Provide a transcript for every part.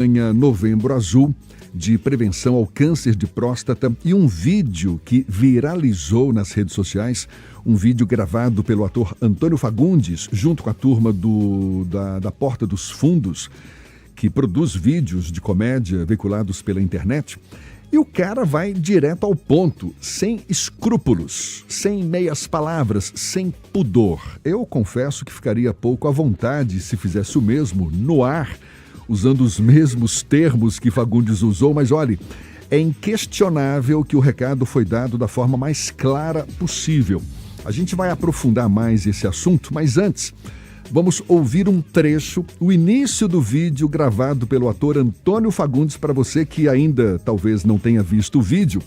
campanha Novembro Azul de prevenção ao câncer de próstata e um vídeo que viralizou nas redes sociais, um vídeo gravado pelo ator Antônio Fagundes, junto com a turma da Porta dos Fundos, que produz vídeos de comédia veiculados pela internet. E o cara vai direto ao ponto, sem escrúpulos, sem meias palavras, sem pudor. Eu confesso que ficaria pouco à vontade se fizesse o mesmo no ar, usando os mesmos termos que Fagundes usou, mas olhe, é inquestionável que o recado foi dado da forma mais clara possível. A gente vai aprofundar mais esse assunto, mas antes, vamos ouvir um trecho, o início do vídeo gravado pelo ator Antônio Fagundes, para você que ainda talvez não tenha visto o vídeo,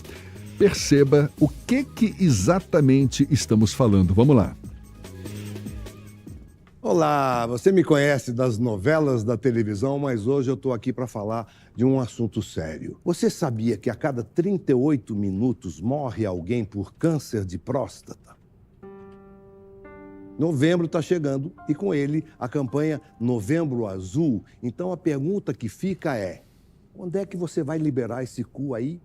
perceba o que exatamente estamos falando. Vamos lá. Olá, você me conhece das novelas da televisão, mas hoje eu estou aqui para falar de um assunto sério. Você sabia que a cada 38 minutos morre alguém por câncer de próstata? Novembro está chegando e com ele a campanha Novembro Azul. Então a pergunta que fica é: onde é que você vai liberar esse cu aí?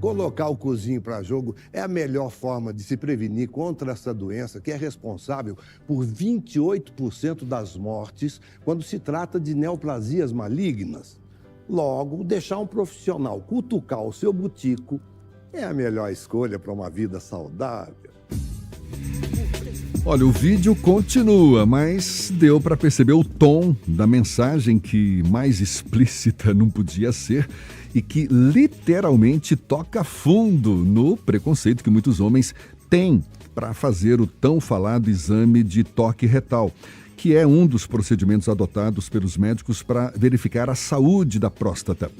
Colocar o cozinho para jogo é a melhor forma de se prevenir contra essa doença que é responsável por 28% das mortes quando se trata de neoplasias malignas. Logo, deixar um profissional cutucar o seu butico é a melhor escolha para uma vida saudável. Olha, o vídeo continua, mas deu para perceber o tom da mensagem, que mais explícita não podia ser e que literalmente toca fundo no preconceito que muitos homens têm para fazer o tão falado exame de toque retal, que é um dos procedimentos adotados pelos médicos para verificar a saúde da próstata.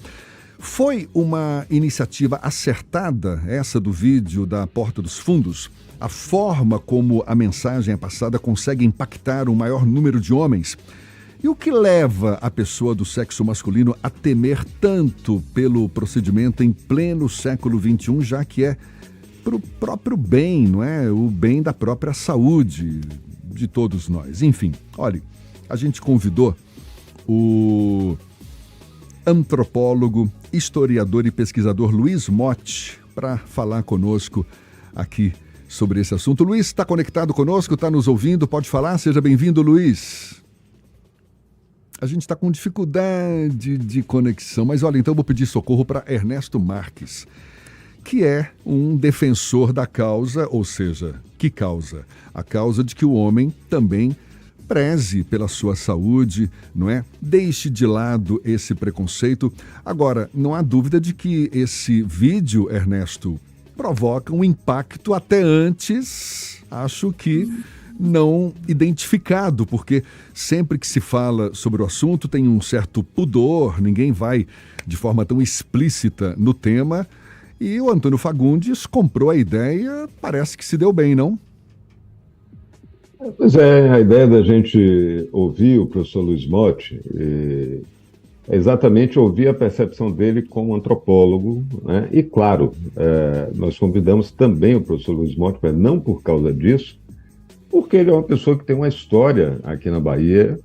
Foi uma iniciativa acertada, essa do vídeo da Porta dos Fundos? A forma como a mensagem é passada consegue impactar um maior número de homens? E o que leva a pessoa do sexo masculino a temer tanto pelo procedimento em pleno século XXI, já que é para o próprio bem, não é? O bem da própria saúde de todos nós. Enfim, olha, a gente convidou o antropólogo, historiador e pesquisador Luiz Motti para falar conosco aqui sobre esse assunto. Luiz, está conectado conosco, está nos ouvindo, pode falar? Seja bem-vindo, Luiz. A gente está com dificuldade de conexão, mas olha, então eu vou pedir socorro para Ernesto Marques, que é um defensor da causa, ou seja, que causa? A causa de que o homem também preze pela sua saúde, não é? Deixe de lado esse preconceito. Agora, não há dúvida de que esse vídeo, Ernesto, provoca um impacto até antes, acho que não identificado, porque sempre que se fala sobre o assunto tem um certo pudor, ninguém vai de forma tão explícita no tema, e o Antônio Fagundes comprou a ideia, parece que se deu bem, não? Pois é, a ideia da gente ouvir o professor Luiz Motti é exatamente ouvir a percepção dele como antropólogo, né? E claro, nós convidamos também o professor Luiz Motti, mas não por causa disso, porque ele é uma pessoa que tem uma história aqui na Bahia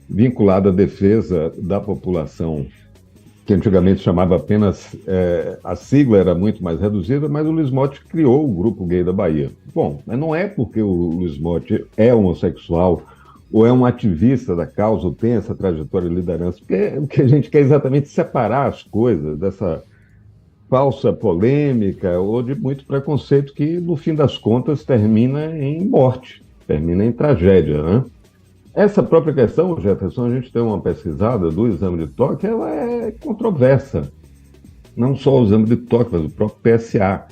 vinculada à defesa da população, que antigamente chamava apenas, a sigla era muito mais reduzida, mas o Luiz Motti criou o Grupo Gay da Bahia. Bom, mas não é porque o Luiz Motti é homossexual ou é um ativista da causa, ou tem essa trajetória de liderança, porque o que a gente quer é exatamente separar as coisas dessa falsa polêmica ou de muito preconceito que, no fim das contas, termina em morte, termina em tragédia, né? Essa própria questão, Jefferson, a gente tem uma pesquisada do exame de toque, ela é controversa. Não só o exame de toque, mas o próprio PSA.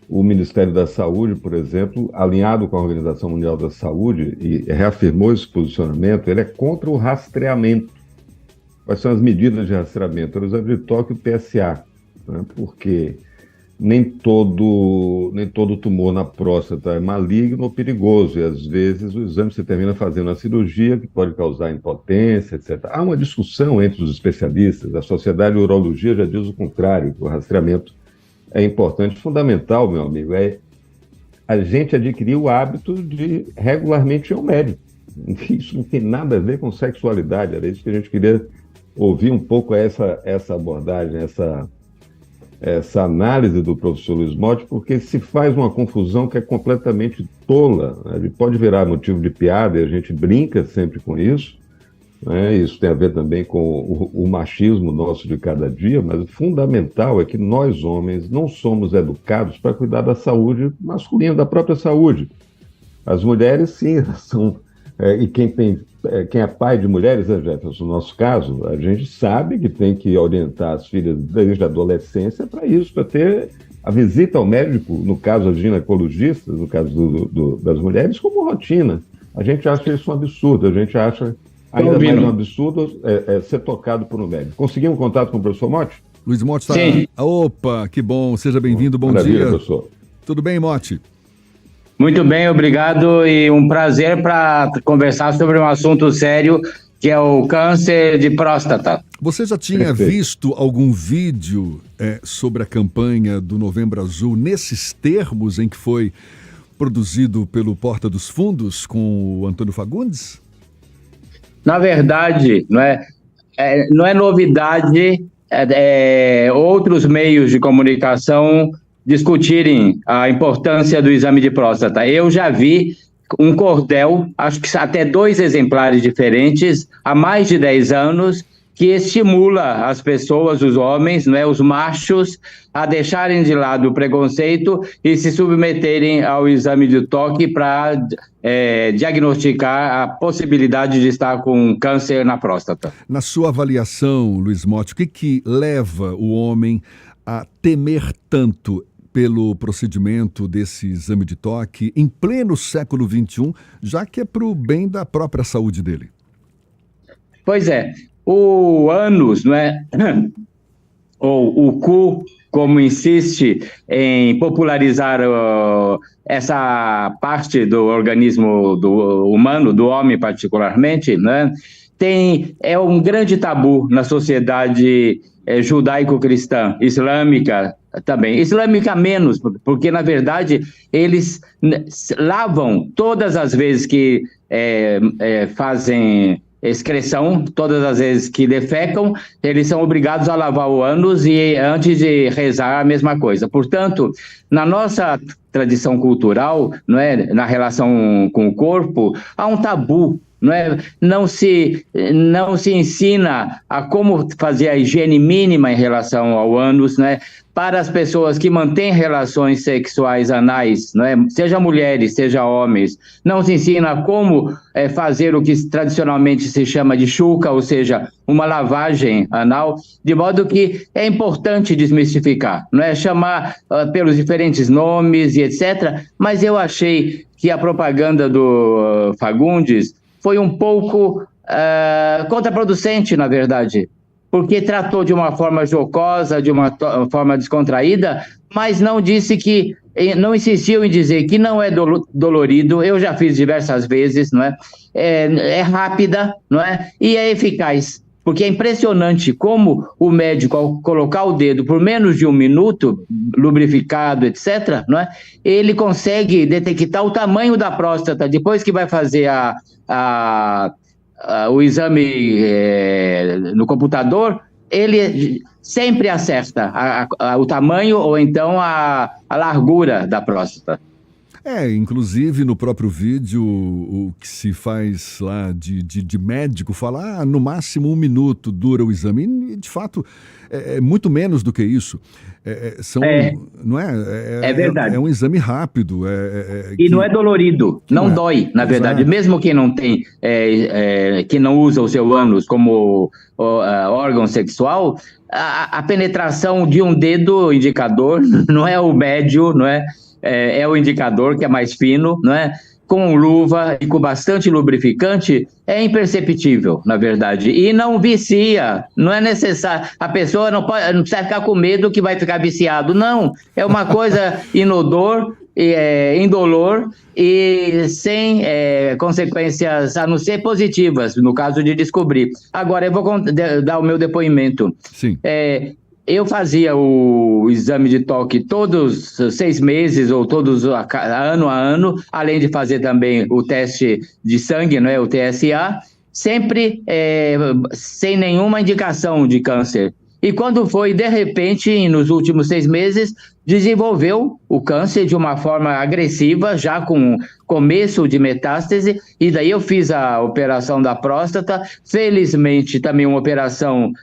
O Ministério da Saúde, por exemplo, alinhado com a Organização Mundial da Saúde, e reafirmou esse posicionamento, ele é contra o rastreamento. Quais são as medidas de rastreamento? O exame de toque e o PSA, né? Porque nem todo tumor na próstata é maligno ou perigoso, e às vezes o exame se termina fazendo a cirurgia, que pode causar impotência, etc. Há uma discussão entre os especialistas, a Sociedade de Urologia já diz o contrário, que o rastreamento é importante, fundamental, meu amigo, é a gente adquirir o hábito de regularmente ir ao médico. Isso não tem nada a ver com sexualidade, era isso que a gente queria ouvir um pouco essa abordagem, essa análise do professor Luiz Motti, porque se faz uma confusão que é completamente tola, né? Ele pode virar motivo de piada e a gente brinca sempre com isso, né? Isso tem a ver também com o machismo nosso de cada dia, mas o fundamental é que nós, homens, não somos educados para cuidar da saúde masculina, da própria saúde. As mulheres, sim, são... e quem é pai de mulheres, né, Jefferson, no nosso caso, a gente sabe que tem que orientar as filhas desde a adolescência para isso, para ter a visita ao médico, no caso, a ginecologista, no caso das mulheres, como rotina. A gente acha isso um absurdo, a gente acha ainda mais um absurdo ser tocado por um médico. Conseguimos um contato com o professor Motti? Luiz Motti está... Sim. Opa, que bom, seja bem-vindo, bom Maravilha, dia. Professor. Tudo bem, Motti? Muito bem, obrigado, e um prazer para conversar sobre um assunto sério, que é o câncer de próstata. Você já tinha visto algum vídeo sobre a campanha do Novembro Azul nesses termos em que foi produzido pelo Porta dos Fundos com o Antônio Fagundes? Na verdade, não é novidade outros meios de comunicação discutirem a importância do exame de próstata. Eu já vi um cordel, acho que até 2 exemplares diferentes, há mais de 10 anos, que estimula as pessoas, os homens, os machos, a deixarem de lado o preconceito e se submeterem ao exame de toque para diagnosticar a possibilidade de estar com câncer na próstata. Na sua avaliação, Luiz Motti, o que leva o homem a temer tanto pelo procedimento desse exame de toque em pleno século XXI, já que é para o bem da própria saúde dele? Pois é, o ânus, ou o cu, como insiste em popularizar essa parte do organismo do humano, do homem particularmente, é um grande tabu na sociedade judaico-cristã, islâmica também. Islâmica menos, porque, na verdade, eles lavam todas as vezes que fazem excreção, todas as vezes que defecam, eles são obrigados a lavar o ânus e antes de rezar a mesma coisa. Portanto, na nossa tradição cultural, na relação com o corpo, há um tabu. Não se ensina a como fazer a higiene mínima em relação ao ânus, para as pessoas que mantêm relações sexuais anais, seja mulheres, seja homens. Não se ensina como fazer o que tradicionalmente se chama de chuca, ou seja, uma lavagem anal, de modo que é importante desmistificar, chamar pelos diferentes nomes e etc. Mas eu achei que a propaganda do Fagundes foi um pouco contraproducente, na verdade, porque tratou de uma forma jocosa, de uma forma descontraída, mas não insistiu em dizer que não é dolorido. Eu já fiz diversas vezes, é rápida, e é eficaz. Porque é impressionante como o médico, ao colocar o dedo por menos de 1 minuto, lubrificado, etc., ele consegue detectar o tamanho da próstata. Depois que vai fazer o exame no computador, ele sempre acerta o tamanho ou então a largura da próstata. Inclusive no próprio vídeo, o que se faz lá de médico fala, no máximo 1 minuto dura o exame. E, de fato, é muito menos do que isso. Não é? É verdade. É um exame rápido. E não é dolorido, não dói, na verdade. Exato. Mesmo quem não tem, que não usa o seu ânus como órgão sexual, a penetração de um dedo indicador, não é o médio, é o indicador que é mais fino, com luva e com bastante lubrificante, é imperceptível, na verdade, e não vicia, não é necessário, a pessoa não precisa ficar com medo que vai ficar viciado, não, é uma coisa inodor, indolor e sem consequências, a não ser positivas, no caso de descobrir. Agora, eu vou dar o meu depoimento. Sim. Eu fazia o exame de toque todos os 6 meses ou todos ano a ano, além de fazer também o teste de sangue, o TSA, sempre sem nenhuma indicação de câncer. E quando foi, de repente, nos últimos 6 meses, desenvolveu o câncer de uma forma agressiva, já com começo de metástase, e daí eu fiz a operação da próstata, felizmente também uma operação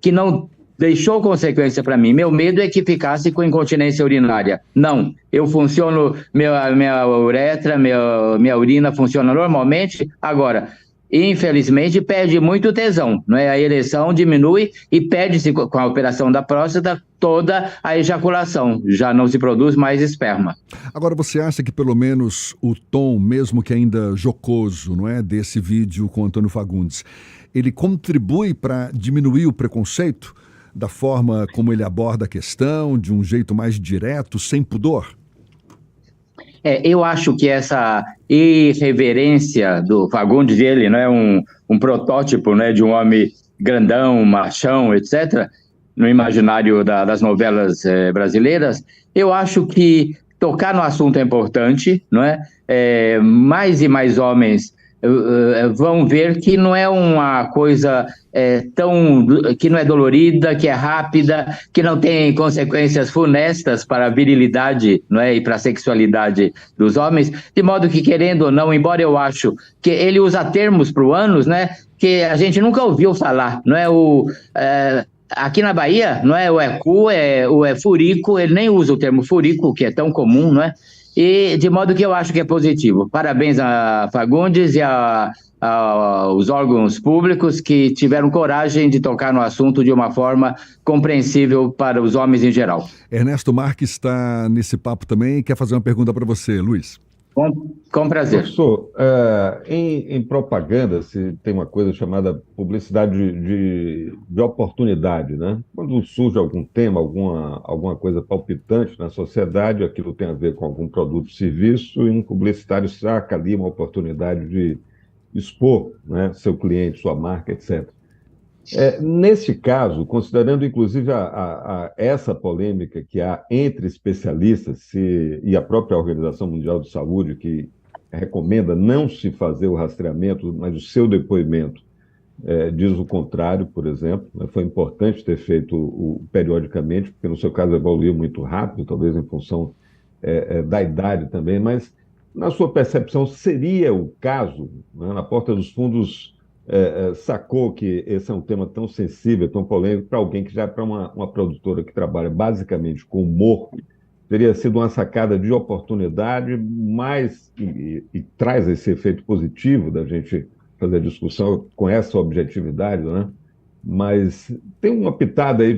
que não deixou consequência para mim. Meu medo é que ficasse com incontinência urinária. Não, eu funciono, minha uretra, minha urina funciona normalmente. Agora, infelizmente, perde muito tesão, não é? A ereção diminui e perde-se com a operação da próstata toda a ejaculação, já não se produz mais esperma. Agora, você acha que pelo menos o tom, mesmo que ainda jocoso, não é, desse vídeo com Antônio Fagundes, ele contribui para diminuir o preconceito da forma como ele aborda a questão, de um jeito mais direto, sem pudor? Eu acho que essa irreverência do Fagundes, ele não é um protótipo, né, de um homem grandão, machão, etc., no imaginário das novelas brasileiras. Eu acho que tocar no assunto é importante, não é? Mais e mais homens vão ver que não é uma coisa que não é dolorida, que é rápida, que não tem consequências funestas para a virilidade, não é, e para a sexualidade dos homens, de modo que, querendo ou não, embora eu acho que ele usa termos para o ânus, né, que a gente nunca ouviu falar, não é aqui na Bahia, não é o cu, o furico, ele nem usa o termo furico, que é tão comum, não é? E de modo que eu acho que é positivo. Parabéns a Fagundes e aos órgãos públicos que tiveram coragem de tocar no assunto de uma forma compreensível para os homens em geral. Ernesto Marques está nesse papo também e quer fazer uma pergunta para você, Luiz. Com prazer. Professor, em propaganda se tem uma coisa chamada publicidade de oportunidade, né? Quando surge algum tema, alguma coisa palpitante na sociedade, aquilo tem a ver com algum produto ou serviço, e um publicitário saca ali uma oportunidade de expor, né, seu cliente, sua marca, etc. Nesse caso, considerando inclusive essa polêmica que há entre especialistas e a própria Organização Mundial de Saúde, que recomenda não se fazer o rastreamento, mas o seu depoimento diz o contrário, por exemplo, né? Foi importante ter feito periodicamente, porque no seu caso evoluiu muito rápido, talvez em função da idade também, mas na sua percepção seria o caso, né, na porta dos fundos sacou que esse é um tema tão sensível, tão polêmico, para alguém que já é para uma produtora que trabalha basicamente com humor, teria sido uma sacada de oportunidade, mais e traz esse efeito positivo da gente fazer a discussão com essa objetividade, né? Mas tem uma pitada aí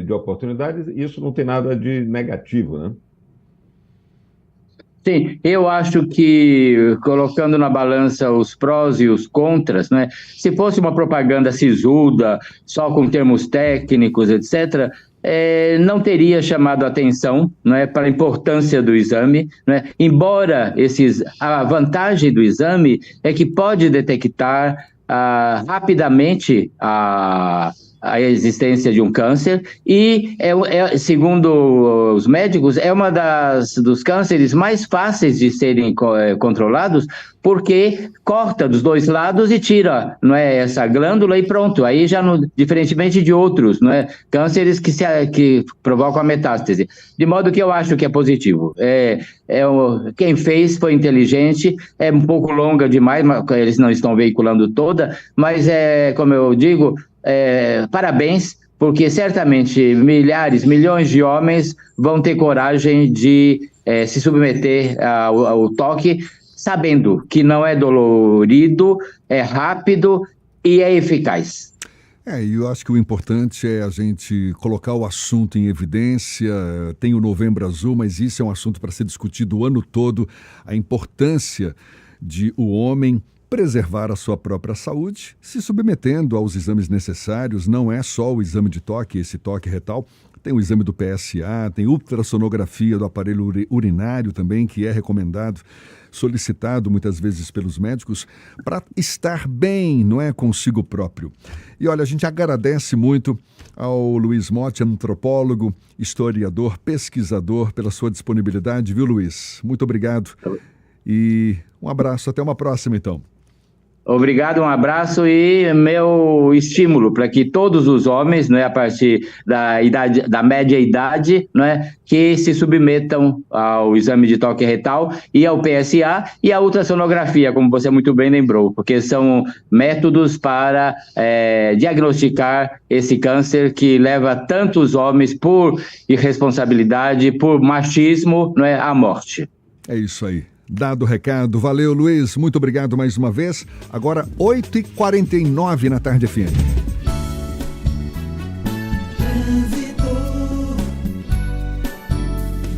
de oportunidades e isso não tem nada de negativo, né? Sim, eu acho que, colocando na balança os prós e os contras, né, se fosse uma propaganda sisuda, só com termos técnicos, etc., não teria chamado a atenção, né, para a importância do exame, né, embora a vantagem do exame é que pode detectar rapidamente a existência de um câncer e, segundo os médicos, é uma dos cânceres mais fáceis de serem controlados, porque corta dos dois lados e tira, não é, essa glândula e pronto. Aí já diferentemente de outros, não é, cânceres que provocam a metástase. De modo que eu acho que é positivo. Quem fez foi inteligente, é um pouco longa demais, mas eles não estão veiculando toda, mas como eu digo, parabéns, porque certamente milhões de homens vão ter coragem de se submeter ao toque, sabendo que não é dolorido, é rápido e é eficaz. E eu acho que o importante é a gente colocar o assunto em evidência. Tem o Novembro Azul, mas isso é um assunto para ser discutido o ano todo, a importância de o homem preservar a sua própria saúde, se submetendo aos exames necessários. Não é só o exame de toque, esse toque retal, tem o exame do PSA, tem ultrassonografia do aparelho urinário também, que é recomendado, solicitado muitas vezes pelos médicos, para estar bem, não é, consigo próprio. E olha, a gente agradece muito ao Luiz Motti, antropólogo, historiador, pesquisador, pela sua disponibilidade, viu, Luiz? Muito obrigado. E um abraço, até uma próxima, então. Obrigado, um abraço e meu estímulo para que todos os homens, a partir da idade, da média idade, que se submetam ao exame de toque retal e ao PSA e à ultrassonografia, como você muito bem lembrou, porque são métodos para diagnosticar esse câncer que leva tantos homens por irresponsabilidade, por machismo, à morte. É isso aí. Dado o recado. Valeu, Luiz. Muito obrigado mais uma vez. Agora, 8h49 na Tarde FM.